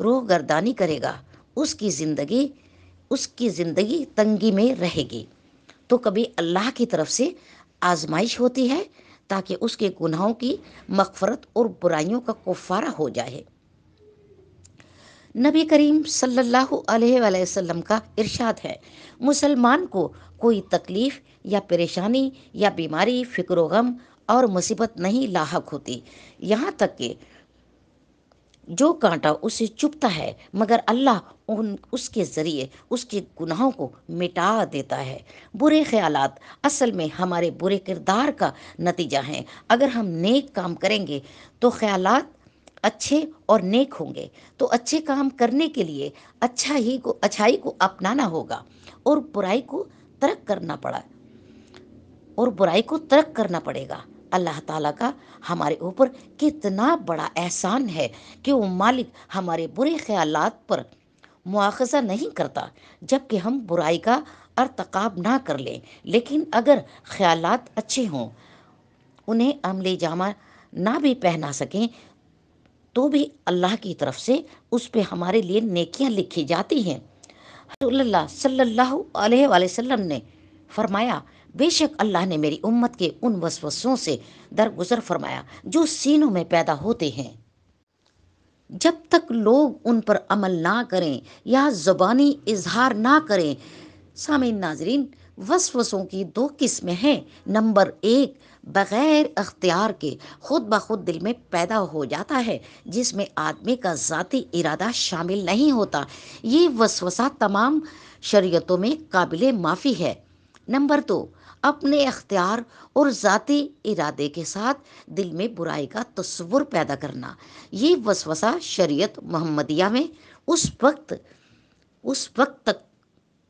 روح گردانی کرے گا اس کی زندگی تنگی میں رہے گی۔ تو کبھی اللہ کی طرف سے آزمائش ہوتی ہے تاکہ اس کے گناہوں کی مغفرت اور برائیوں کا کفارہ ہو جائے۔ نبی کریم صلی اللہ علیہ وآلہ وسلم کا ارشاد ہے، مسلمان کو کوئی تکلیف یا پریشانی یا بیماری، فکر و غم اور مصیبت نہیں لاحق ہوتی، یہاں تک کہ جو کانٹا اسے چبھتا ہے، مگر اللہ اس کے ذریعے اس کے گناہوں کو مٹا دیتا ہے۔ برے خیالات اصل میں ہمارے برے کردار کا نتیجہ ہیں۔ اگر ہم نیک کام کریں گے تو خیالات اچھے اور نیک ہوں گے، تو اچھے کام کرنے کے لیے اچھائی کو اپنانا ہوگا اور برائی کو ترک کرنا پڑے گا۔ اللہ تعالیٰ کا ہمارے اوپر کتنا بڑا احسان ہے کہ وہ مالک ہمارے برے خیالات پر مواخذہ نہیں کرتا جبکہ ہم برائی کا ارتکاب نہ کر لیں، لیکن اگر خیالات اچھے ہوں، انہیں عملی جامہ نہ بھی پہنا سکیں تو بھی اللہ کی طرف سے اس پہ ہمارے لیے نیکیاں لکھی جاتی ہیں۔ رسول اللہ صلی اللہ علیہ وآلہ وسلم نے فرمایا، بے شک اللہ نے میری امت کے ان وسوسوں سے درگزر فرمایا جو سینوں میں پیدا ہوتے ہیں۔ جب تک لوگ ان پر عمل نہ کریں یا زبانی اظہار نہ کریں۔ سامعین ناظرین، وسوسوں کی دو قسمیں ہیں۔ نمبر 1، بغیر اختیار کے خود بخود دل میں پیدا ہو جاتا ہے، جس میں آدمی کا ذاتی ارادہ شامل نہیں ہوتا۔ یہ وسوسہ تمام شریعتوں میں قابل معافی ہے۔ نمبر 2، اپنے اختیار اور ذاتی ارادے کے ساتھ دل میں برائی کا تصور پیدا کرنا۔ یہ وسوسہ شریعت محمدیہ میں اس وقت تک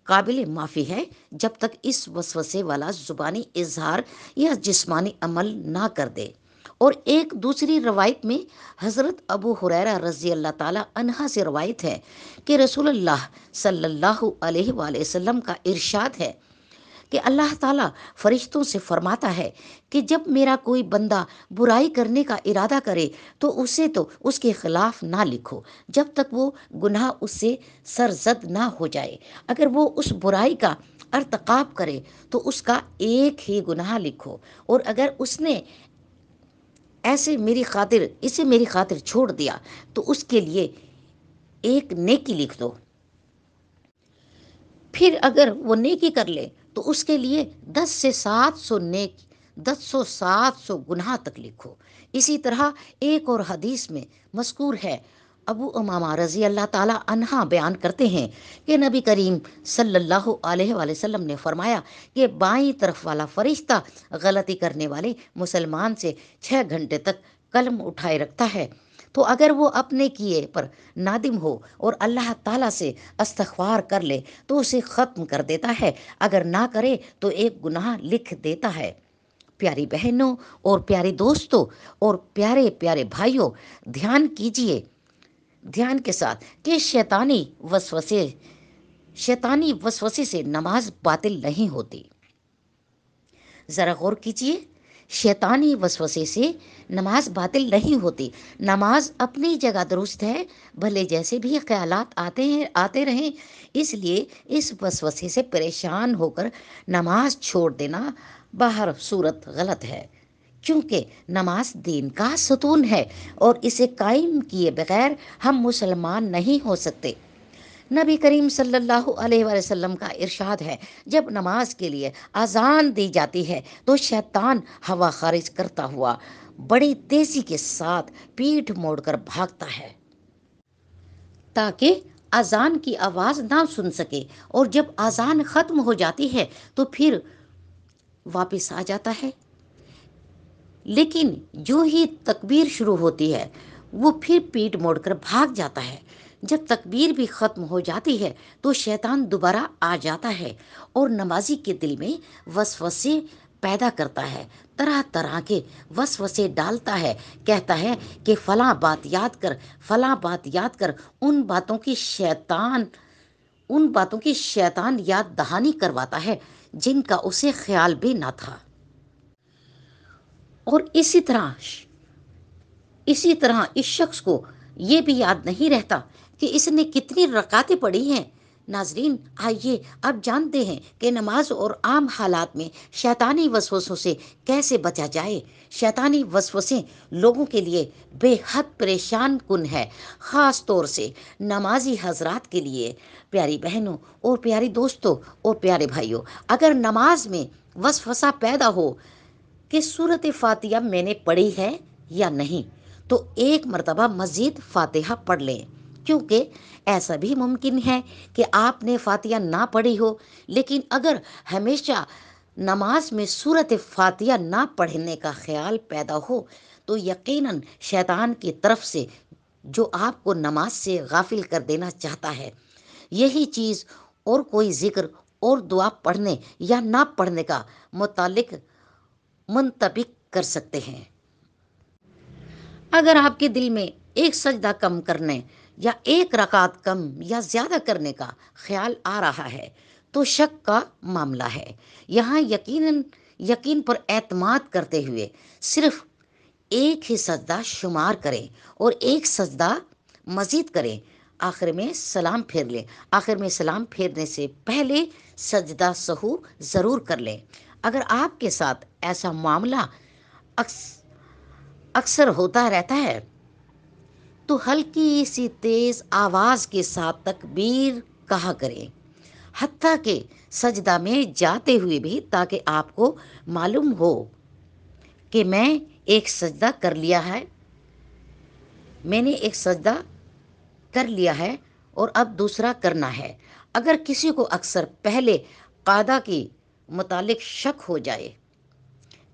قابل معافی ہے جب تک اس وسوسے والا زبانی اظہار یا جسمانی عمل نہ کر دے۔ اور ایک دوسری روایت میں حضرت ابو ہریرہ رضی اللہ تعالی عنہ سے روایت ہے کہ رسول اللہ صلی اللہ علیہ وآلہ وسلم کا ارشاد ہے کہ اللہ تعالیٰ فرشتوں سے فرماتا ہے کہ جب میرا کوئی بندہ برائی کرنے کا ارادہ کرے تو اس کے خلاف نہ لکھو جب تک وہ گناہ اس سے سرزد نہ ہو جائے۔ اگر وہ اس برائی کا ارتکاب کرے تو اس کا ایک ہی گناہ لکھو، اور اگر اس نے اسے میری خاطر چھوڑ دیا تو اس کے لیے ایک نیکی لکھ دو۔ پھر اگر وہ نیکی کر لے تو اس کے لیے 10 سے 700 گناہ تک لکھو۔ اسی طرح ایک اور حدیث میں مذکور ہے، ابو امامہ رضی اللہ تعالی عنہ بیان کرتے ہیں کہ نبی کریم صلی اللہ علیہ وآلہ وسلم نے فرمایا کہ بائیں طرف والا فرشتہ غلطی کرنے والے مسلمان سے 6 گھنٹے تک قلم اٹھائے رکھتا ہے، تو اگر وہ اپنے کیے پر نادم ہو اور اللہ تعالیٰ سے استغفار کر لے تو اسے ختم کر دیتا ہے، اگر نہ کرے تو ایک گناہ لکھ دیتا ہے۔ پیاری بہنوں اور پیارے دوستوں اور پیارے پیارے بھائیوں، دھیان کیجئے دھیان کے ساتھ کہ شیطانی وسوسے سے نماز باطل نہیں ہوتی۔ ذرا غور کیجئے، شیطانی وسوسے سے نماز باطل نہیں ہوتی۔ نماز اپنی جگہ درست ہے، بھلے جیسے بھی خیالات آتے رہیں۔ اس لیے اس وسوسے سے پریشان ہو کر نماز چھوڑ دینا باہر صورت غلط ہے، کیونکہ نماز دین کا ستون ہے اور اسے قائم کیے بغیر ہم مسلمان نہیں ہو سکتے۔ نبی کریم صلی اللہ علیہ وآلہ وسلم کا ارشاد ہے، جب نماز کے لیے اذان دی جاتی ہے تو شیطان ہوا خارج کرتا ہوا بڑی تیزی کے ساتھ پیٹھ موڑ کر بھاگتا ہے تاکہ اذان کی آواز نہ سن سکے، اور جب اذان ختم ہو جاتی ہے تو پھر واپس آ جاتا ہے، لیکن جو ہی تکبیر شروع ہوتی ہے وہ پھر پیٹھ موڑ کر بھاگ جاتا ہے۔ جب تکبیر بھی ختم ہو جاتی ہے تو شیطان دوبارہ آ جاتا ہے اور نمازی کے دل میں وسوسے پیدا کرتا ہے، طرح طرح کے وسوسے ڈالتا ہے، کہتا ہے کہ فلاں بات یاد کر، ان باتوں کی شیطان یاد دہانی کرواتا ہے جن کا اسے خیال بھی نہ تھا۔ اور اسی طرح اس شخص کو یہ بھی یاد نہیں رہتا کہ اس نے کتنی رکعتیں پڑھی ہیں۔ ناظرین، آئیے اب جانتے ہیں کہ نماز اور عام حالات میں شیطانی وسوسوں سے کیسے بچا جائے۔ شیطانی وسوسے لوگوں کے لیے بے حد پریشان کن ہے، خاص طور سے نمازی حضرات کے لیے۔ پیاری بہنوں اور پیاری دوستوں اور پیارے بھائیوں، اگر نماز میں وسوسہ پیدا ہو کہ سورۃ فاتحہ میں نے پڑھی ہے یا نہیں، تو ایک مرتبہ مزید فاتحہ پڑھ لیں، کیونکہ ایسا بھی ممکن ہے کہ آپ نے فاتحہ نہ پڑھی ہو، لیکن اگر ہمیشہ نماز میں سورۃ فاتحہ نہ پڑھنے کا خیال پیدا ہو تو یقیناً شیطان کی طرف سے جو آپ کو نماز سے غافل کر دینا چاہتا ہے، یہی چیز اور کوئی ذکر اور دعا پڑھنے یا نہ پڑھنے کا متعلق منطبق کر سکتے ہیں۔ اگر آپ کے دل میں ایک سجدہ کم کرنے یا ایک رکعت کم یا زیادہ کرنے کا خیال آ رہا ہے تو شک کا معاملہ ہے۔ یہاں یقین پر اعتماد کرتے ہوئے صرف ایک ہی سجدہ شمار کریں اور ایک سجدہ مزید کریں، آخر میں سلام پھیر لیں۔ آخر میں سلام پھیرنے سے پہلے سجدہ سہو ضرور کر لیں۔ اگر آپ کے ساتھ ایسا معاملہ اکثر ہوتا رہتا ہے تو ہلکی سی تیز آواز کے ساتھ تکبیر کہا کریں، حتیٰ کہ سجدہ میں جاتے ہوئے بھی، تاکہ آپ کو معلوم ہو کہ میں نے ایک سجدہ کر لیا ہے اور اب دوسرا کرنا ہے۔ اگر کسی کو اکثر پہلے قاعدہ کے متعلق شک ہو جائے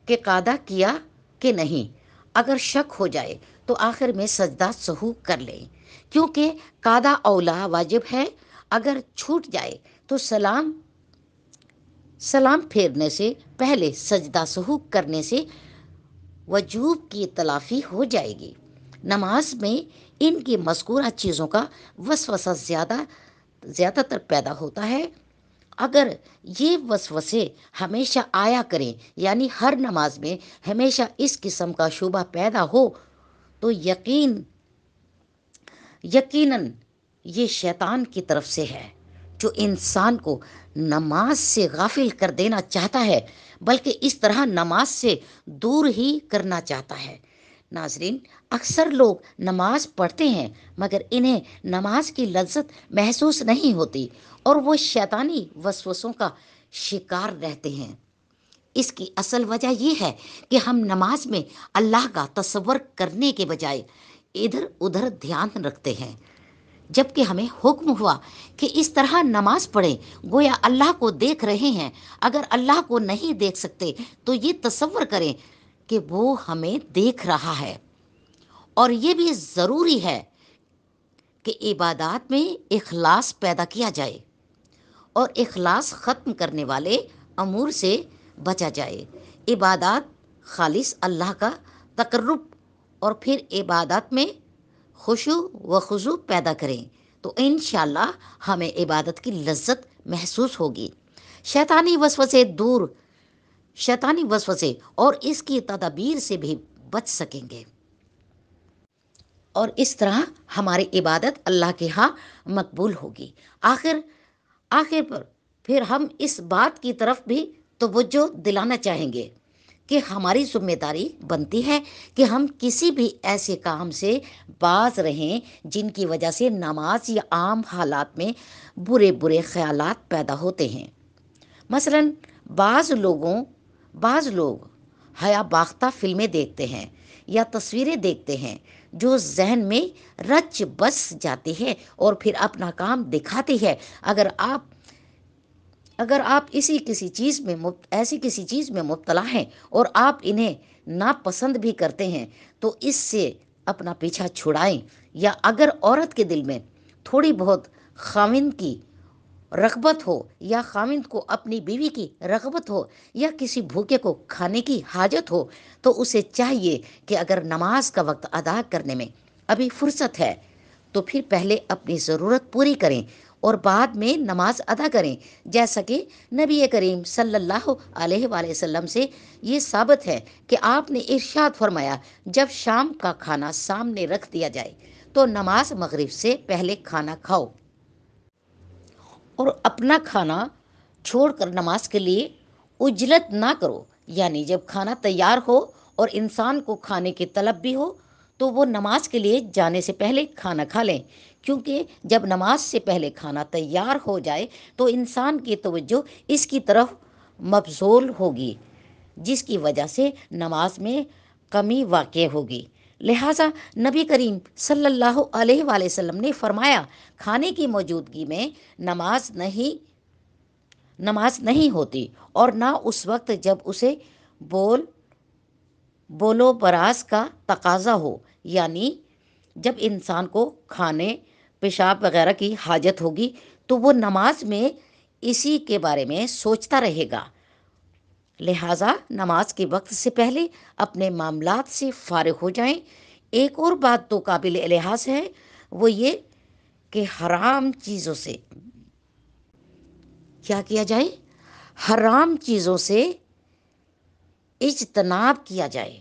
کہ قاعدہ کیا کہ نہیں، اگر شک ہو جائے تو آخر میں سجدہ سہو کر لیں، کیونکہ قاعدہ اولا واجب ہے۔ اگر چھوٹ جائے تو سلام پھیرنے سے پہلے سجدہ سہو کرنے سے وجوب کی تلافی ہو جائے گی۔ نماز میں ان کی مذکورہ چیزوں کا وسوسہ زیادہ تر پیدا ہوتا ہے۔ اگر یہ وسوسے ہمیشہ آیا کریں، یعنی ہر نماز میں ہمیشہ اس قسم کا شبہ پیدا ہو، تو یقیناً یہ شیطان کی طرف سے ہے، جو انسان کو نماز سے غافل کر دینا چاہتا ہے، بلکہ اس طرح نماز سے دور ہی کرنا چاہتا ہے۔ ناظرین، اکثر لوگ نماز پڑھتے ہیں مگر انہیں نماز کی لذت محسوس نہیں ہوتی اور وہ شیطانی وسوسوں کا شکار رہتے ہیں۔ اس کی اصل وجہ یہ ہے کہ ہم نماز میں اللہ کا تصور کرنے کے بجائے ادھر ادھر دھیان رکھتے ہیں، جبکہ ہمیں حکم ہوا کہ اس طرح نماز پڑھیں گویا اللہ کو دیکھ رہے ہیں۔ اگر اللہ کو نہیں دیکھ سکتے تو یہ تصور کریں کہ وہ ہمیں دیکھ رہا ہے۔ اور یہ بھی ضروری ہے کہ عبادات میں اخلاص پیدا کیا جائے اور اخلاص ختم کرنے والے امور سے بچا جائے۔ عبادات خالص اللہ کا تقرب اور پھر عبادات میں خشوع و خضوع پیدا کریں تو انشاءاللہ ہمیں عبادت کی لذت محسوس ہوگی۔ شیطانی وسوسے اور اس کی تدابیر سے بھی بچ سکیں گے، اور اس طرح ہماری عبادت اللہ کے ہاں مقبول ہوگی۔ آخر پر پھر ہم اس بات کی طرف بھی توجہ دلانا چاہیں گے کہ ہماری ذمہ داری بنتی ہے کہ ہم کسی بھی ایسے کام سے باز رہیں جن کی وجہ سے نماز یا عام حالات میں برے خیالات پیدا ہوتے ہیں۔ مثلاً بعض لوگ حیا باختہ فلمیں دیکھتے ہیں یا تصویریں دیکھتے ہیں جو ذہن میں رچ بس جاتی ہے اور پھر اپنا کام دکھاتی ہے۔ اگر آپ ایسی کسی چیز میں مبتلا ہیں اور آپ انہیں ناپسند بھی کرتے ہیں تو اس سے اپنا پیچھا چھڑائیں۔ یا اگر عورت کے دل میں تھوڑی بہت خاوند کی رغبت ہو یا خاوند کو اپنی بیوی کی رغبت ہو یا کسی بھوکے کو کھانے کی حاجت ہو تو اسے چاہیے کہ اگر نماز کا وقت ادا کرنے میں ابھی فرصت ہے تو پھر پہلے اپنی ضرورت پوری کریں، اور بعد میں نماز ادا کریں، جیسا کہ نبی کریم صلی اللہ علیہ وآلہ وسلم سے یہ ثابت ہے کہ آپ نے ارشاد فرمایا، جب شام کا کھانا سامنے رکھ دیا جائے تو نماز مغرب سے پہلے کھانا کھاؤ اور اپنا کھانا چھوڑ کر نماز کے لیے عجلت نہ کرو۔ یعنی جب کھانا تیار ہو اور انسان کو کھانے کی طلب بھی ہو تو وہ نماز کے لیے جانے سے پہلے کھانا کھا لیں، کیونکہ جب نماز سے پہلے کھانا تیار ہو جائے تو انسان کی توجہ اس کی طرف مبذول ہوگی، جس کی وجہ سے نماز میں کمی واقع ہوگی۔ لہٰذا نبی کریم صلی اللہ علیہ وآلہ وسلم نے فرمایا، کھانے کی موجودگی میں نماز نہیں ہوتی، اور نہ اس وقت جب اسے بولو براز کا تقاضا ہو، یعنی جب انسان کو کھانے پیشاب وغیرہ کی حاجت ہوگی تو وہ نماز میں اسی کے بارے میں سوچتا رہے گا۔ لہٰذا نماز کے وقت سے پہلے اپنے معاملات سے فارغ ہو جائیں۔ ایک اور بات تو قابل لحاظ ہے، وہ یہ کہ حرام چیزوں سے کیا کیا جائے؟ حرام چیزوں سے اجتناب کیا جائے،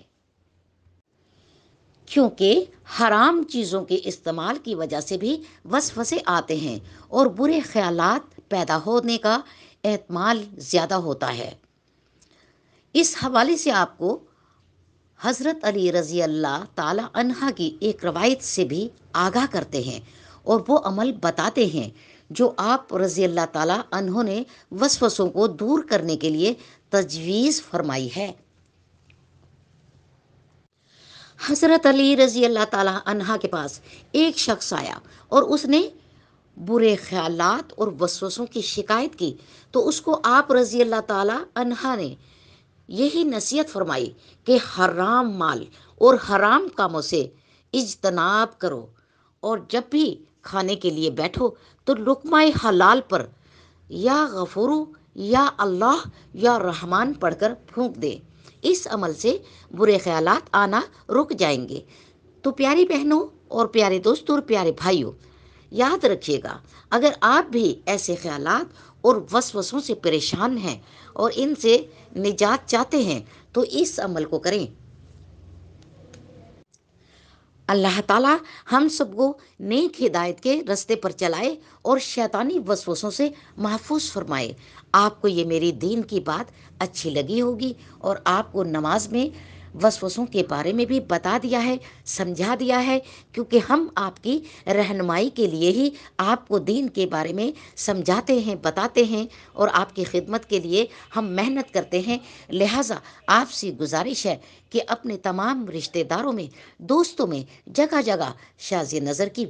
کیونکہ حرام چیزوں کے استعمال کی وجہ سے بھی وسوسے آتے ہیں اور برے خیالات پیدا ہونے کا احتمال زیادہ ہوتا ہے۔ اس حوالے سے آپ کو حضرت علی رضی اللہ تعالی عنہ کی ایک روایت سے بھی آگاہ کرتے ہیں اور وہ عمل بتاتے ہیں جو آپ رضی اللہ تعالی عنہ نے وسوسوں کو دور کرنے کے لیے تجویز فرمائی ہے۔ حضرت علی رضی اللہ تعالی عنہ کے پاس ایک شخص آیا اور اس نے برے خیالات اور وسوسوں کی شکایت کی، تو اس کو آپ رضی اللہ تعالی عنہ نے یہی نصیحت فرمائی کہ حرام مال اور حرام کاموں سے اجتناب کرو، اور جب بھی کھانے کے لیے بیٹھو تو لقمہ حلال پر یا غفورو یا اللہ یا رحمان پڑھ کر پھونک دے۔ اس عمل سے برے خیالات آنا رک جائیں گے۔ تو پیاری بہنوں اور پیارے دوستوں اور پیارے بھائیوں، یاد رکھیے گا، اگر آپ بھی ایسے خیالات اور وسوسوں سے پریشان ہیں اور ان سے نجات چاہتے ہیں تو اس عمل کو کریں۔ اللہ تعالیٰ ہم سب کو نیک ہدایت کے رستے پر چلائے اور شیطانی وسوسوں سے محفوظ فرمائے۔ آپ کو یہ میری دین کی بات اچھی لگی ہوگی اور آپ کو نماز میں وسوسوں کے بارے میں بھی بتا دیا ہے، سمجھا دیا ہے، کیونکہ ہم آپ کی رہنمائی کے لیے ہی آپ کو دین کے بارے میں سمجھاتے ہیں، بتاتے ہیں اور آپ کی خدمت کے لیے ہم محنت کرتے ہیں۔ لہٰذا آپ سے گزارش ہے کہ اپنے تمام رشتہ داروں میں، دوستوں میں، جگہ جگہ شاذ نظر کی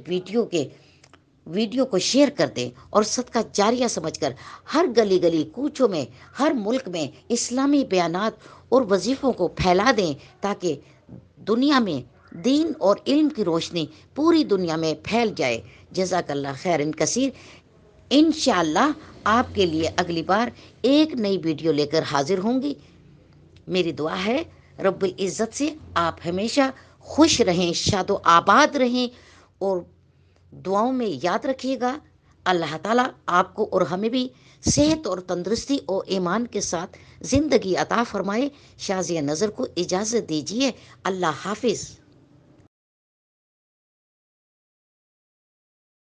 ویڈیو کو شیئر کر دیں اور صدقہ جاریہ سمجھ کر ہر گلی گلی کوچوں میں، ہر ملک میں اسلامی بیانات اور وظیفوں کو پھیلا دیں، تاکہ دنیا میں دین اور علم کی روشنی پوری دنیا میں پھیل جائے۔ جزاک اللہ خیر کثیر۔ انشاءاللہ آپ کے لیے اگلی بار ایک نئی ویڈیو لے کر حاضر ہوں گی۔ میری دعا ہے رب العزت سے آپ ہمیشہ خوش رہیں، شاد و آباد رہیں، اور دعاؤں میں یاد رکھیے گا، اللہ تعالیٰ آپ کو اور ہمیں بھی صحت اور تندرستی اور ایمان کے ساتھ زندگی عطا فرمائے۔ شاذ نظر کو اجازت دیجیے۔ اللہ حافظ۔